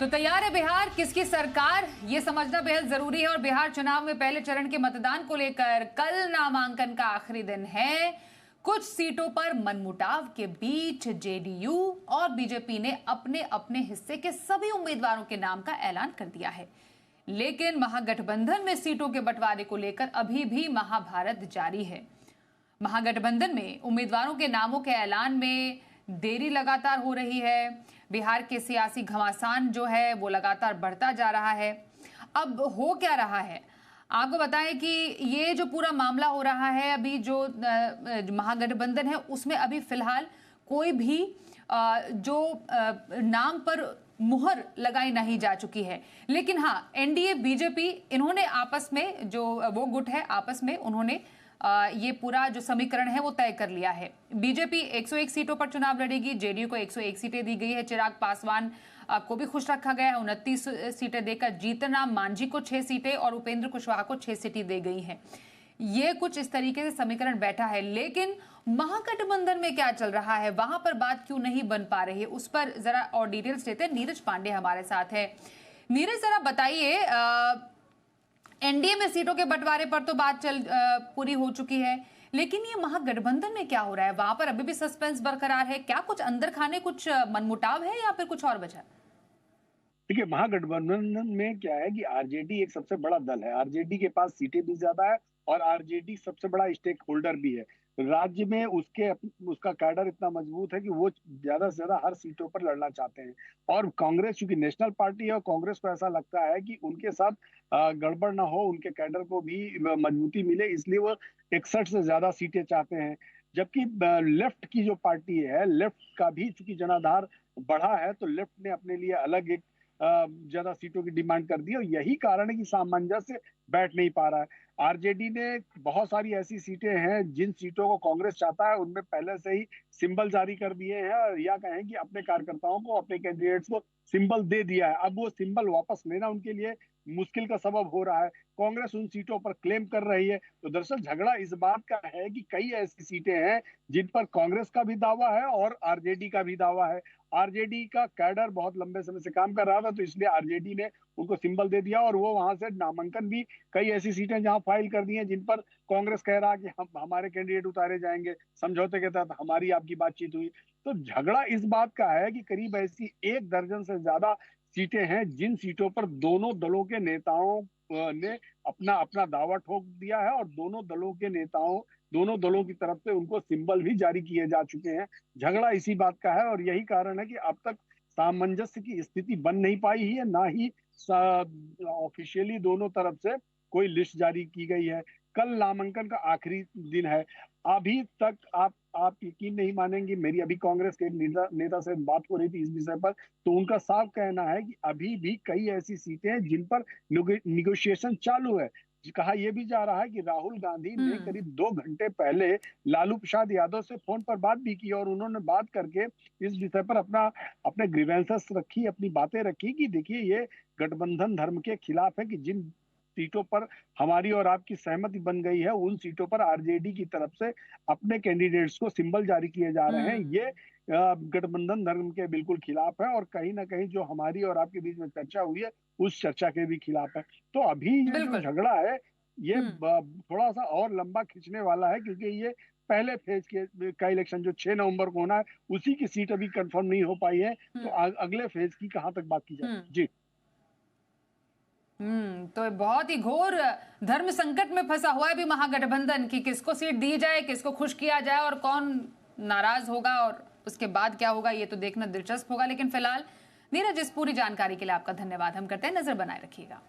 तो तैयार है बिहार, किसकी सरकार, ये समझना बेहद जरूरी है। और बिहार चुनाव में पहले चरण के मतदान को लेकर कल नामांकन का आखिरी दिन है। कुछ सीटों पर मनमुटाव के बीच जेडीयू और बीजेपी ने अपने अपने हिस्से के सभी उम्मीदवारों के नाम का ऐलान कर दिया है। लेकिन महागठबंधन में सीटों के बंटवारे को लेकर अभी भी महाभारत जारी है। महागठबंधन में उम्मीदवारों के नामों के ऐलान में देरी लगातार हो रही है। बिहार के सियासी घमासान जो है वो लगातार बढ़ता जा रहा है। अब हो क्या रहा है आपको बताएं कि ये जो पूरा मामला हो रहा है, अभी जो महागठबंधन है उसमें अभी फिलहाल कोई भी जो नाम पर मुहर लगाई नहीं जा चुकी है। लेकिन हाँ, एनडीए बीजेपी इन्होंने आपस में जो वो गुट है आपस में उन्होंने ये पूरा जो समीकरण है वो तय कर लिया है। बीजेपी 101 सीटों पर चुनाव लड़ेगी, जेडीयू को 101 सीटें दी गई है। चिराग पासवान को भी खुश रखा गया है, 29 सीटें देकर जीतन राम मांझी को 6 सीटें और उपेंद्र कुशवाहा को 6 सीटें दी गई हैं। ये कुछ इस तरीके से समीकरण बैठा है। लेकिन महागठबंधन में क्या चल रहा है, वहां पर बात क्यों नहीं बन पा रही है, उस पर जरा और डिटेल्स लेते हैं। नीरज पांडे हमारे साथ है। नीरज, जरा बताइए, एनडीए में सीटों के बंटवारे पर तो बात पूरी हो चुकी है, लेकिन ये महागठबंधन में क्या हो रहा है, वहां पर अभी भी सस्पेंस बरकरार है क्या? कुछ अंदर खाने कुछ मनमुटाव है या फिर कुछ और वजह? देखिए, महागठबंधन में क्या है कि आरजेडी एक सबसे बड़ा दल है। आरजेडी के पास सीटें भी ज्यादा है और आरजेडी सबसे बड़ा स्टेक होल्डर भी है राज्य में। उसका कैडर इतना मजबूत है कि वो ज्यादा से ज्यादा हर सीटों पर लड़ना चाहते हैं। और कांग्रेस चूंकि नेशनल पार्टी है और कांग्रेस को ऐसा लगता है कि उनके साथ गड़बड़ ना हो, उनके कैडर को भी मजबूती मिले, इसलिए वो 61 से ज्यादा सीटें चाहते हैं। जबकि लेफ्ट की जो पार्टी है, लेफ्ट का भी चूंकि जनाधार बढ़ा है, तो लेफ्ट ने अपने लिए अलग एक ज्यादा सीटों की डिमांड कर दी और यही कारण है कि सामंजस्य बैठ नहीं पा रहा है। आरजेडी ने बहुत सारी ऐसी सीटें हैं जिन सीटों को कांग्रेस चाहता है उनमें पहले से ही सिंबल जारी कर दिए हैं, और या कहें कि अपने कार्यकर्ताओं को, अपने कैंडिडेट्स को सिंबल दे दिया है। अब वो सिंबल वापस लेना उनके लिए मुश्किल का सबब हो रहा है। कांग्रेस उन सीटों पर क्लेम कर रही है। तो दरअसल झगड़ा इस बात का है कि कई ऐसी सीटें हैं जिन पर कांग्रेस का भी दावा है और आरजेडी का भी दावा है। आरजेडी का कैडर बहुत लंबे समय से काम कर रहा था, तो इसलिए आरजेडी ने उनको सिंबल दे दिया और वो वहां से नामांकन भी कई ऐसी सीटें जहां फाइल कर दी हैं जिन पर कांग्रेस कह रहा कि हम हमारे कैंडिडेट उतारे जाएंगे, समझौते के तहत हमारी आपकी बातचीत हुई। तो झगड़ा इस बात का है कि करीब ऐसी 1 दर्जन से ज्यादा सीटें हैं जिन सीटों पर दोनों दलों के नेताओं ने अपना अपना दावा ठोक दिया है और दोनों दलों की तरफ से उनको सिंबल भी जारी किए जा चुके हैं। झगड़ा इसी बात का है और यही कारण है कि अब तक सामंजस्य की स्थिति बन नहीं पाई है, ना ही ऑफिशियली दोनों तरफ से कोई लिस्ट जारी की गई है। कल नामांकन का आखिरी दिन है। अभी तक आप यकीन नहीं मानेंगे, मेरी अभी कांग्रेस के नेता से बात हो रही थी इस विषय पर, तो उनका साफ कहना है कि अभी भी कई ऐसी सीटें हैं जिन पर निगोशिएशन चालू है। कहा यह भी जा रहा है कि राहुल गांधी ने करीब 2 घंटे पहले लालू प्रसाद यादव से फोन पर बात भी की और उन्होंने बात करके इस विषय पर अपने ग्रीवेंसेस रखी, अपनी बातें रखी कि देखिए, ये गठबंधन धर्म के खिलाफ है कि जिन सीटों पर हमारी और आपकी सहमति बन गई है उन सीटों पर आरजेडी की तरफ से अपने कैंडिडेट्स को सिंबल जारी किए जा रहे हैं। ये गठबंधन धर्म के बिल्कुल खिलाफ है और कहीं ना कहीं जो हमारी और आपके बीच में चर्चा हुई है उस चर्चा के भी खिलाफ है। तो अभी ये जो झगड़ा है ये थोड़ा सा और लंबा खींचने वाला है, क्योंकि ये पहले फेज का इलेक्शन जो 6 नवंबर को होना है उसी की सीट अभी कंफर्म नहीं हो पाई है। तो अगले फेज की कहां तक बात की जाए। जी, तो बहुत ही घोर धर्म संकट में फंसा हुआ है भी महागठबंधन की, किसको सीट दी जाए, किसको खुश किया जाए और कौन नाराज होगा और उसके बाद क्या होगा ये तो देखना दिलचस्प होगा। लेकिन फिलहाल नीरज, इस पूरी जानकारी के लिए आपका धन्यवाद। हम करते हैं, नजर बनाए रखिएगा।